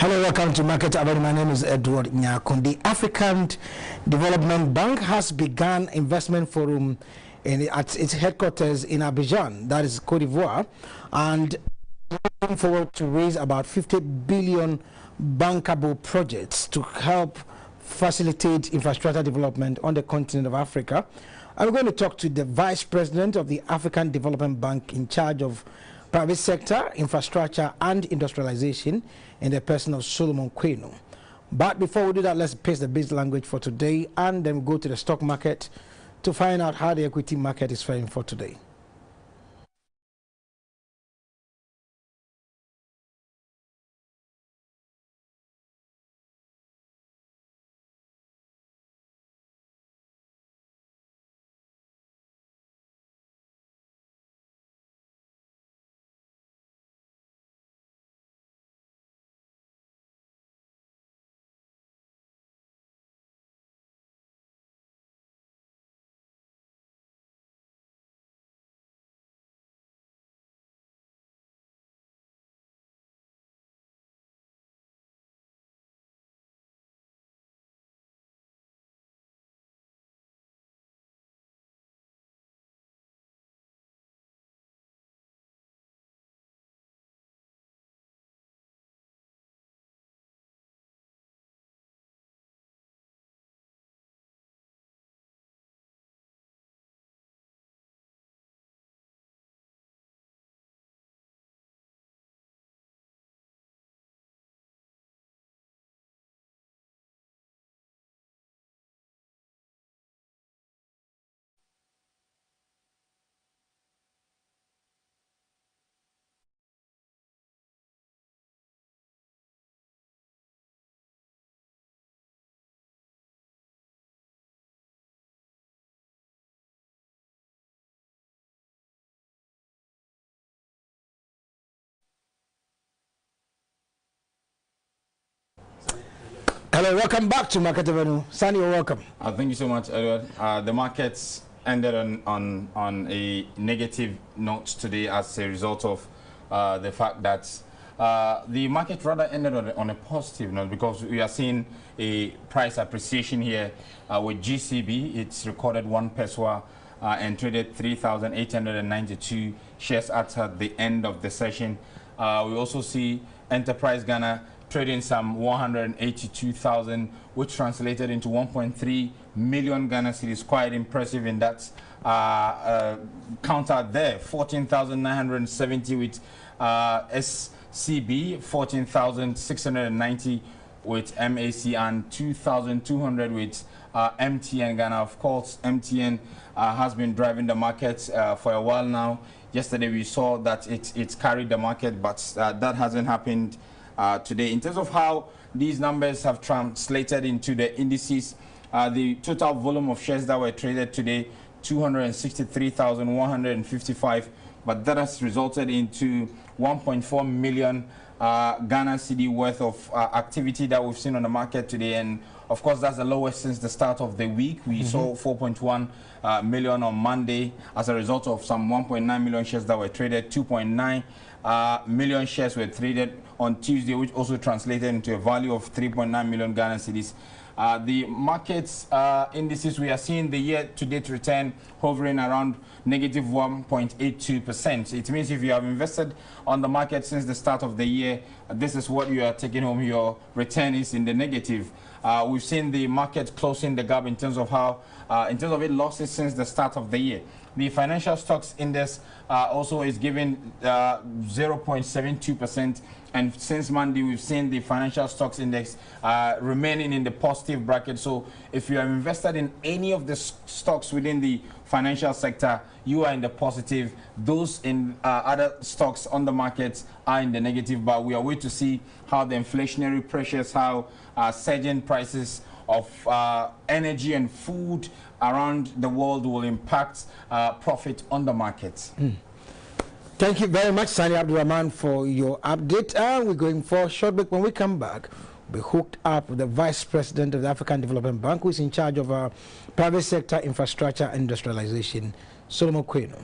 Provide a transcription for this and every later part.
Hello, welcome to Market Avenue. My name is Edward Nyakon. The African Development Bank has begun investment forum at its headquarters in Abidjan, that is Cote d'Ivoire, and looking forward to raise about 50 billion bankable projects to help facilitate infrastructure development on the continent of Africa. I'm going to talk to the Vice President of the African Development Bank in charge of private sector, infrastructure and industrialization in the person of Solomon Kweno. But before we do that, let's paste the base language for today and then go to the stock market to find out how the equity market is faring for today. Hello, welcome back to Market Avenue. Sani, you're welcome. Thank you so much, Edward. The markets ended on a negative note today as a result of the fact that the market rather ended on a positive note, because we are seeing a price appreciation here with GCB. It's recorded 1 peso and traded 3,892 shares at the end of the session. We also see Enterprise Ghana trading some 182,000, which translated into 1.3 million Ghana cedis. Quite impressive in that count out there. 14,970 with SCB, 14,690 with MAC, and 2,200 with MTN Ghana. Of course, MTN has been driving the market for a while now. Yesterday we saw that it's carried the market, but that hasn't happened today. In terms of how these numbers have translated into the indices, the total volume of shares that were traded today, 263,155, but that has resulted into 1.4 million Ghana cedi worth of activity that we've seen on the market today. And of course, that's the lowest since the start of the week. We saw 4.1 million on Monday as a result of some 1.9 million shares that were traded. 2.9 million shares were traded on Tuesday, which also translated into a value of 3.9 million Ghana cedis. The markets indices, we are seeing the year-to-date return hovering around negative 1.82%. It means if you have invested on the market since the start of the year, this is what you are taking home. Your return is in the negative. We've seen the market closing the gap in terms of how, in terms of its losses since the start of the year. The financial stocks index also is giving 0.72%. And since Monday, we've seen the financial stocks index remaining in the positive bracket. So if you are invested in any of the stocks within the financial sector, you are in the positive. Those in other stocks on the markets are in the negative. But we are waiting to see how the inflationary pressures, how surging prices of energy and food around the world will impact profit on the markets. Thank you very much, Sani Abdulrahman, for your update. And we're going for a short break. When we come back, we hooked up with the Vice President of the African Development Bank, who is in charge of private sector, infrastructure, and industrialization, Solomon Kweno.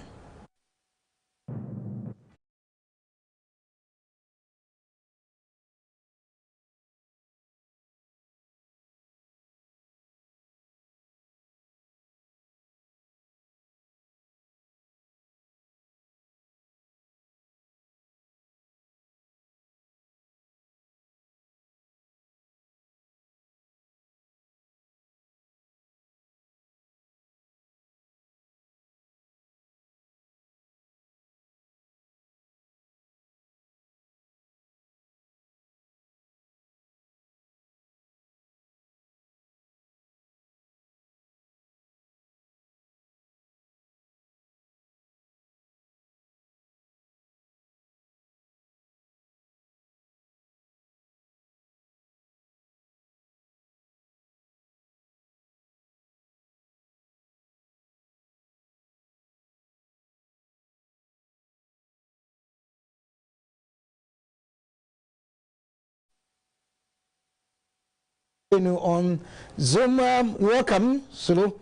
On Zoom. Welcome, Sulu.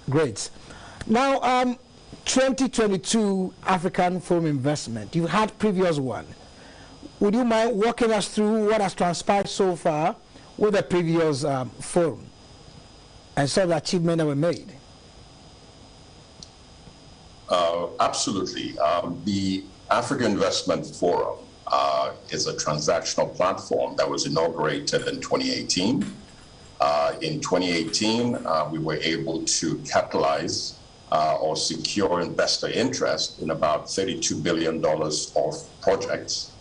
Great. Now, 2022 African Forum Investment. You had previous one. Would you mind walking us through what has transpired so far with the previous forum and some of the achievements that were made? Absolutely. The African Investment Forum is a transactional platform that was inaugurated in 2018. In 2018, we were able to capitalize or secure investor interest in about $32 billion of projects,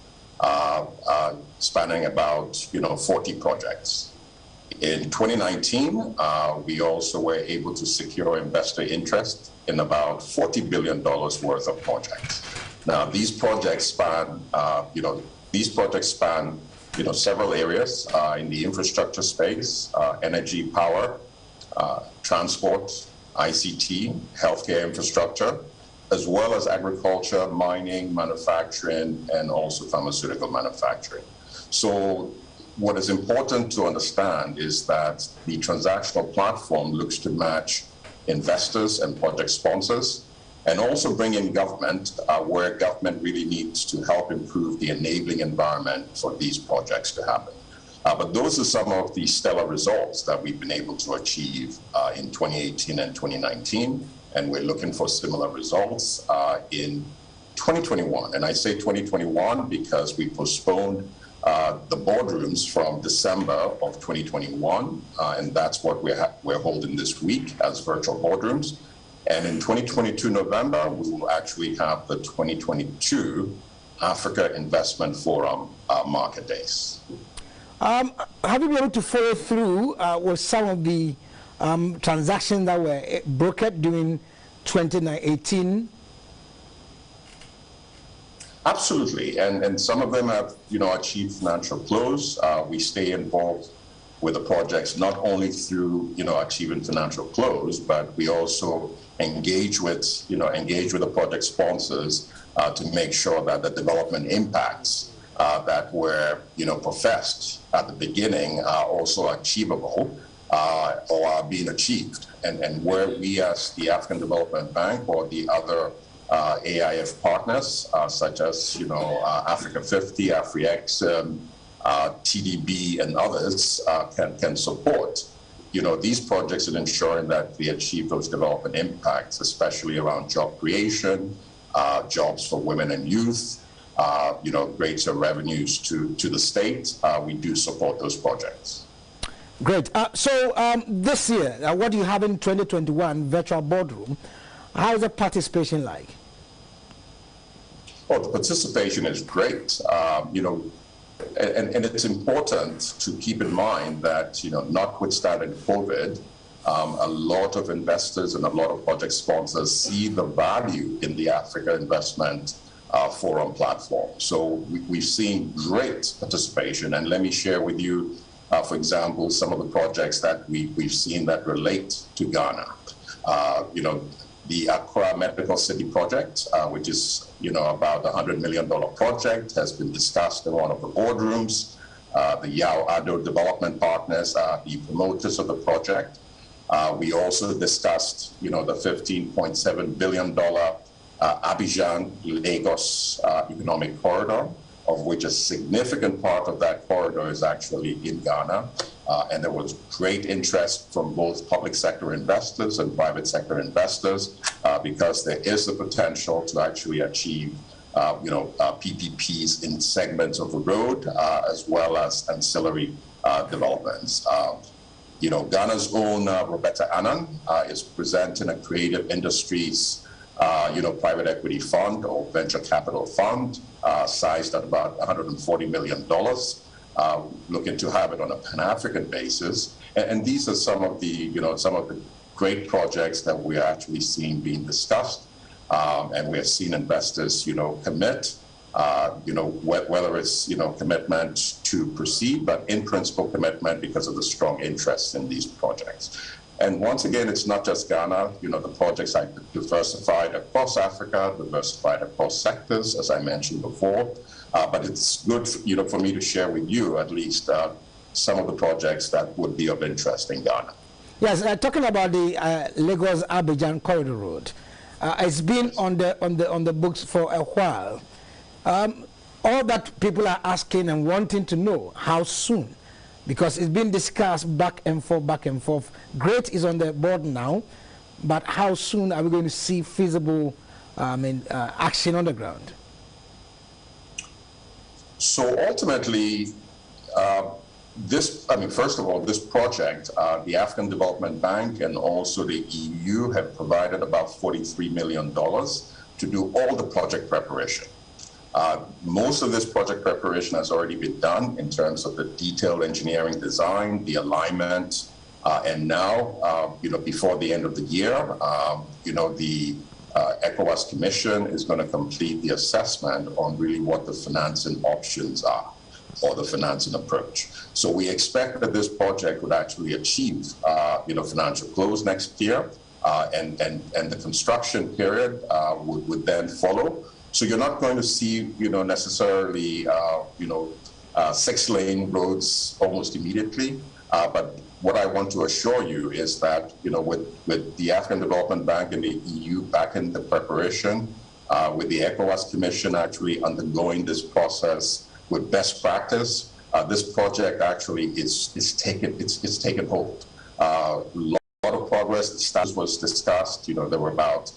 spanning about 40 projects. In 2019, we also were able to secure investor interest in about $40 billion worth of projects. Now, these projects span, several areas in the infrastructure space, energy, power, transport, ICT, healthcare infrastructure, as well as agriculture, mining, manufacturing, and also pharmaceutical manufacturing. So what is important to understand is that the transactional platform looks to match investors and project sponsors, and also bring in government where government really needs to help improve the enabling environment for these projects to happen. But those are some of the stellar results that we've been able to achieve in 2018 and 2019, and we're looking for similar results in 2021. And I say 2021 because we postponed the boardrooms from December of 2021, and that's what we're holding this week as virtual boardrooms. And in 2022 November, we will actually have the 2022 Africa Investment Forum Market Days. Have you been able to follow through with some of the transactions that were brokered during 2018? Absolutely, and some of them have achieved financial close. We stay involved with the projects not only through achieving financial close, but we also engage with the project sponsors to make sure that the development impacts that were professed at the beginning are also achievable or are being achieved, and where we as the African Development Bank or the other AIF partners such as Africa 50, AfriEx, TDB, and others can support these projects in ensuring that we achieve those development impacts, especially around job creation, jobs for women and youth, greater revenues to the state. We do support those projects. Great. So this year, what do you have in 2021 virtual boardroom? How is the participation like? Oh, the participation is great. And it's important to keep in mind that, notwithstanding COVID, a lot of investors and a lot of project sponsors see the value in the Africa Investment Forum platform. So we've seen great participation. And let me share with you, for example, some of the projects that we've seen that relate to Ghana. The Accra Medical City project, which is about a $100 million project, has been discussed in one of the boardrooms. The Yao Ado Development Partners are the promoters of the project. We also discussed, the $15.7 billion Abidjan-Lagos economic corridor, of which a significant part of that corridor is actually in Ghana. And there was great interest from both public sector investors and private sector investors because there is the potential to actually achieve PPPs in segments of the road as well as ancillary developments. Ghana's own Roberta Annan is presenting a creative industries private equity fund or venture capital fund sized at about $140 million. Looking to have it on a Pan-African basis, and these are some of the great projects that we're actually seeing being discussed, and we're seeing investors commit, whether it's commitment to proceed, but in principle commitment because of the strong interest in these projects. And once again, it's not just Ghana. The projects are diversified across Africa, diversified across sectors, as I mentioned before. But it's good, for me to share with you at least some of the projects that would be of interest in Ghana. Yes, talking about the Lagos-Abidjan corridor road, it's been on the books for a while. All that people are asking and wanting to know, how soon? Because it's been discussed back and forth, back and forth. Great is on the board now, but how soon are we going to see feasible action on the ground? So ultimately, first of all, this project, the African Development Bank and also the EU have provided about $43 million to do all the project preparation. Most of this project preparation has already been done in terms of the detailed engineering design, the alignment, and now, before the end of the year, the ECOWAS Commission is going to complete the assessment on really what the financing options are, or the financing approach. So we expect that this project would actually achieve, financial close next year, and the construction period would then follow. So you're not going to see, necessarily, 6-lane roads almost immediately. But what I want to assure you is that, with the African Development Bank and the EU back in the preparation, with the ECOWAS Commission actually undergoing this process with best practice, this project actually is taken hold. A lot of progress. The status was discussed. There were about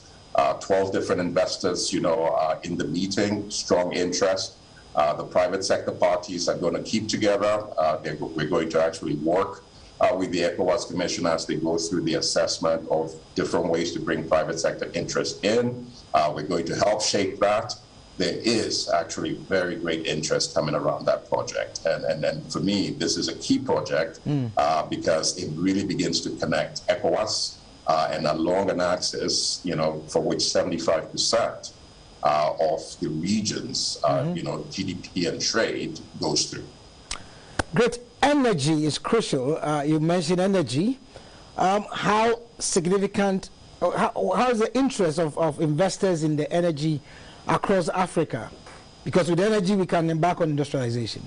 12 different investors, in the meeting, strong interest. The private sector parties are going to keep together. We're going to actually work with the ECOWAS Commission as they go through the assessment of different ways to bring private sector interest in. We're going to help shape that. There is actually very great interest coming around that project. And for me, this is a key project because it really begins to connect ECOWAS and along an axis, for which 75% of the region's, GDP and trade goes through. Great. Energy is crucial. You mentioned energy. How significant, how is the interest of investors in the energy across Africa? Because with energy, we can embark on industrialization.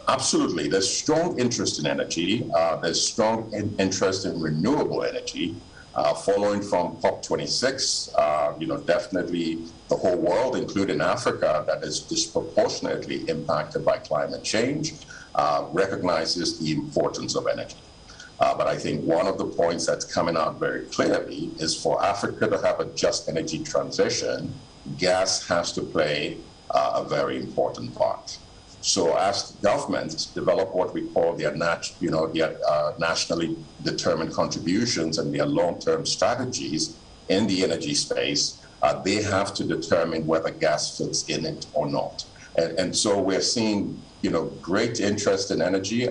Absolutely. There's strong interest in energy. There's strong interest in renewable energy. Following from COP26, definitely the whole world, including Africa, that is disproportionately impacted by climate change, recognizes the importance of energy. But I think one of the points that's coming out very clearly is for Africa to have a just energy transition, gas has to play a very important part. So as governments develop what we call their nationally determined contributions and their long-term strategies in the energy space, they have to determine whether gas fits in it or not. And so we're seeing, great interest in energy,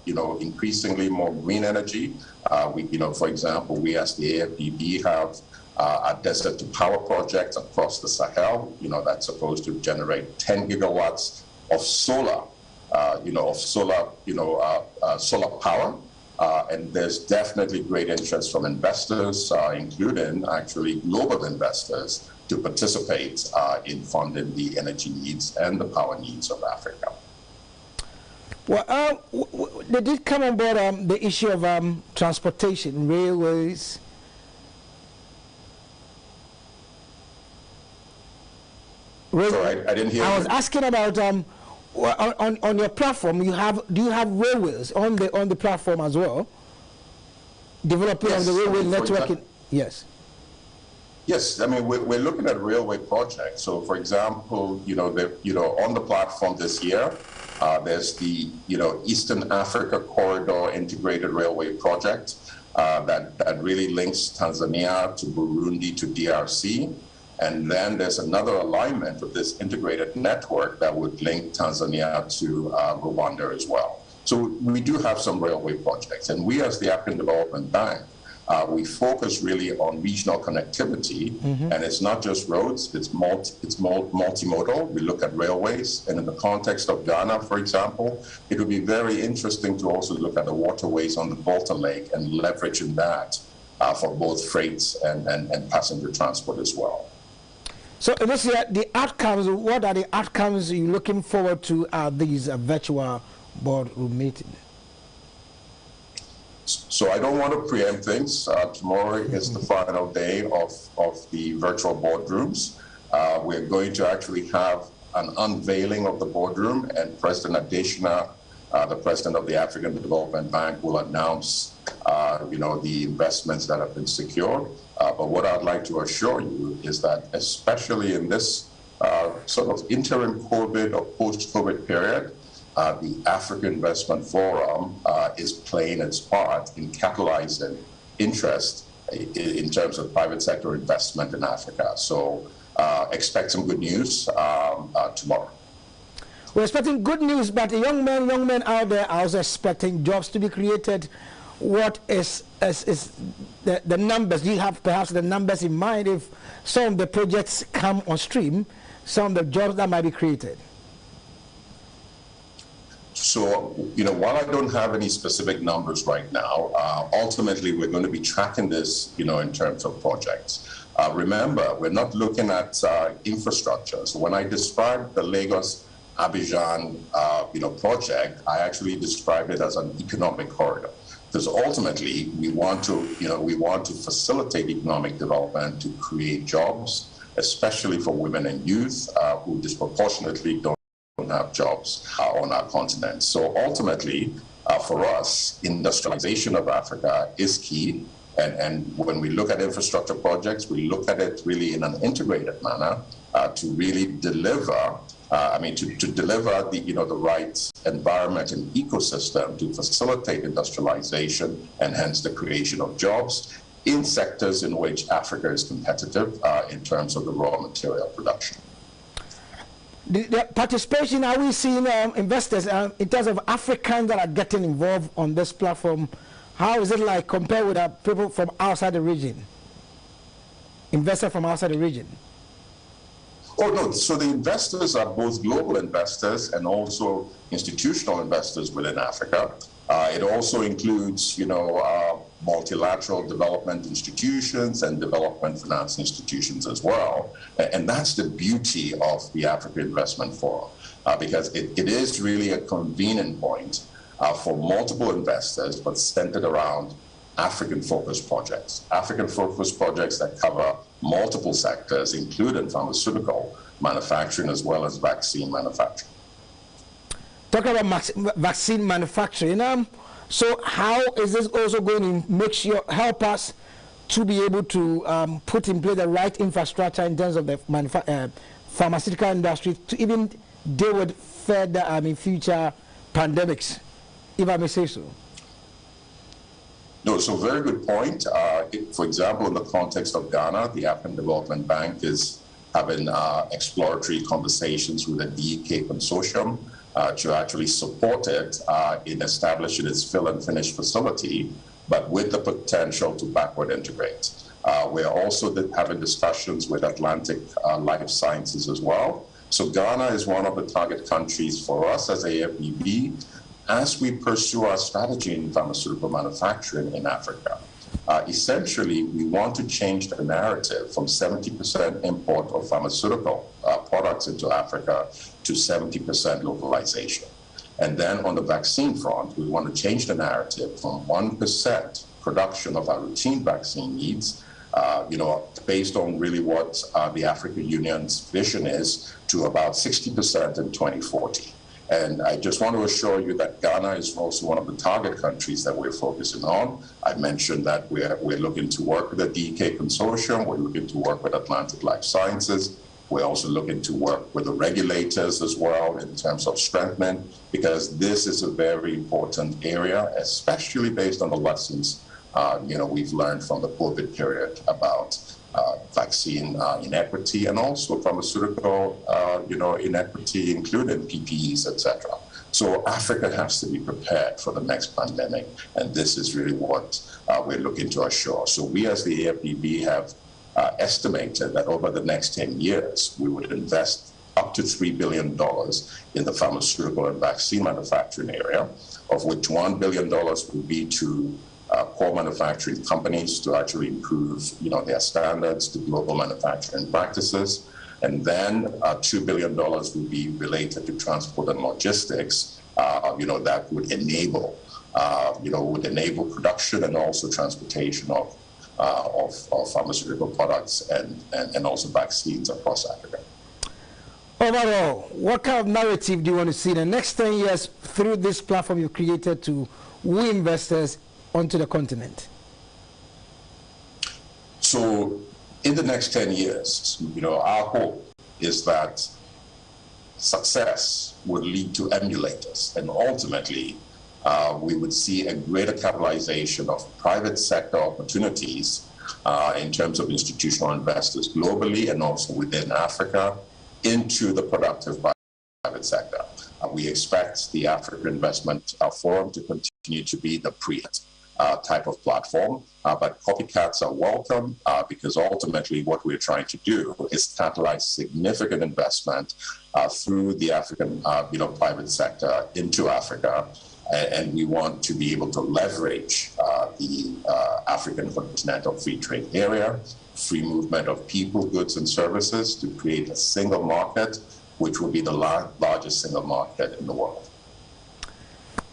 increasingly more green energy. For example, we as the AFDB have a desert to power project across the Sahel, that's supposed to generate 10 gigawatts of solar, solar power. And there's definitely great interest from investors, including actually global investors, to participate in funding the energy needs and the power needs of Africa. Well, they did come on board the issue of transportation, railways. Sorry, I didn't hear. I was asking about on your platform. Do you have railways on the platform as well? Developing of the railway network. Yes. Yes, I mean we're looking at railway projects. So, for example, on the platform this year, there's the Eastern Africa Corridor Integrated Railway Project that really links Tanzania to Burundi to DRC. And then there's another alignment of this integrated network that would link Tanzania to Rwanda as well. So we do have some railway projects. And we as the African Development Bank, we focus really on regional connectivity. And it's not just roads, it's multimodal. We look at railways. And in the context of Ghana, for example, it would be very interesting to also look at the waterways on the Volta Lake and leveraging that for both freight and passenger transport as well. So this year, the outcomes, what are the outcomes you're looking forward to at these virtual boardroom meetings? So I don't want to preempt things. Tomorrow is the final day of the virtual boardrooms. We're going to actually have an unveiling of the boardroom, and President Adesina, the president of the African Development Bank, will announce, the investments that have been secured. But what I'd like to assure you is that, especially in this sort of interim COVID or post-COVID period, the African Investment Forum is playing its part in catalyzing interest in terms of private sector investment in Africa. So expect some good news tomorrow. We're expecting good news, but young men out there are also expecting jobs to be created. What is the numbers? Do you have perhaps the numbers in mind if some of the projects come on stream, some of the jobs that might be created? So, while I don't have any specific numbers right now, ultimately we're going to be tracking this, in terms of projects. Remember, we're not looking at infrastructure. So when I described the Lagos-Abidjan, project, I actually described it as an economic corridor. Because ultimately, we want to facilitate economic development to create jobs, especially for women and youth who disproportionately don't have jobs on our continent. So ultimately, for us, industrialization of Africa is key. And when we look at infrastructure projects, we look at it really in an integrated manner to really deliver, to deliver the right environment and ecosystem to facilitate industrialization and hence the creation of jobs in sectors in which Africa is competitive in terms of the raw material production. The participation, are we seeing investors in terms of Africans that are getting involved on this platform? How is it like compared with people from outside the region? Investors from outside the region? Oh, no. So the investors are both global investors and also institutional investors within Africa. It also includes, multilateral development institutions and development finance institutions as well. And that's the beauty of the African Investment Forum, because it is really a convening point for multiple investors, but centered around African-focused projects. African-focused projects that cover multiple sectors, including pharmaceutical manufacturing as well as vaccine manufacturing. Talking about vaccine manufacturing, so how is this also going to help us to be able to put in place the right infrastructure in terms of the pharmaceutical industry to even deal with further, future pandemics, if I may say so? No, so very good point. For example, in the context of Ghana, the African Development Bank is having exploratory conversations with the DEK consortium to actually support it in establishing its fill and finish facility, but with the potential to backward integrate. We're also having discussions with Atlantic Life Sciences as well. So Ghana is one of the target countries for us as AFDB as we pursue our strategy in pharmaceutical manufacturing in Africa. Essentially, we want to change the narrative from 70% import of pharmaceutical products into Africa to 70% localization. And then on the vaccine front, we want to change the narrative from 1% production of our routine vaccine needs, based on really what the African Union's vision is, to about 60% in 2040. And I just want to assure you that Ghana is also one of the target countries that we're focusing on. I mentioned that we're looking to work with the DEK consortium. We're looking to work with Atlantic Life Sciences. We're also looking to work with the regulators as well in terms of strengthening, because this is a very important area, especially based on the lessons we've learned from the COVID period about vaccine inequity and also pharmaceutical inequity, including PPEs, etc. So Africa has to be prepared for the next pandemic, and this is really what we're looking to assure. So we as the AFDB have estimated that over the next 10 years, we would invest up to $3 billion in the pharmaceutical and vaccine manufacturing area, of which $1 billion would be to core manufacturing companies to actually improve, their standards to global manufacturing practices. And then $2 billion will be related to transport and logistics, that would enable, production and also transportation of pharmaceutical products and also vaccines across Africa. Overall, what kind of narrative do you want to see in the next 10 years through this platform you created to woo investors onto the continent? So in the next 10 years, our hope is that success would lead to emulators, and ultimately we would see a greater capitalization of private sector opportunities in terms of institutional investors globally and also within Africa into the productive private sector. We expect the African Investment Forum to continue to be the type of platform, but copycats are welcome because ultimately what we're trying to do is catalyze significant investment through the African private sector into Africa, and we want to be able to leverage the African Continental Free Trade Area, free movement of people, goods, and services to create a single market, which will be the largest single market in the world.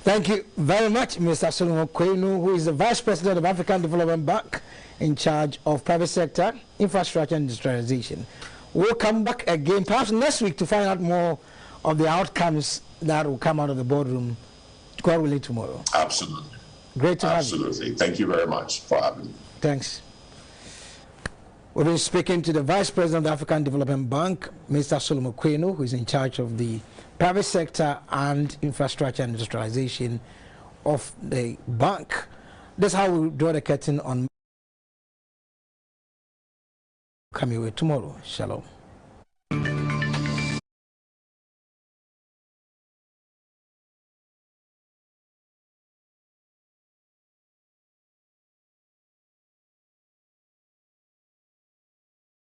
Thank you very much, Mr. Solomon Kwenu, who is the Vice President of African Development Bank in charge of private sector, infrastructure, and industrialization. We'll come back again, perhaps next week, to find out more of the outcomes that will come out of the boardroom, God willing, tomorrow. Absolutely. Great to have you. Absolutely. Thank you very much for having me. Thanks. We've been speaking to the Vice President of the African Development Bank, Mr. Solomon Kwenu, who is in charge of the private sector and infrastructure and industrialization of the bank. That's how we draw the curtain on coming away tomorrow. Shalom.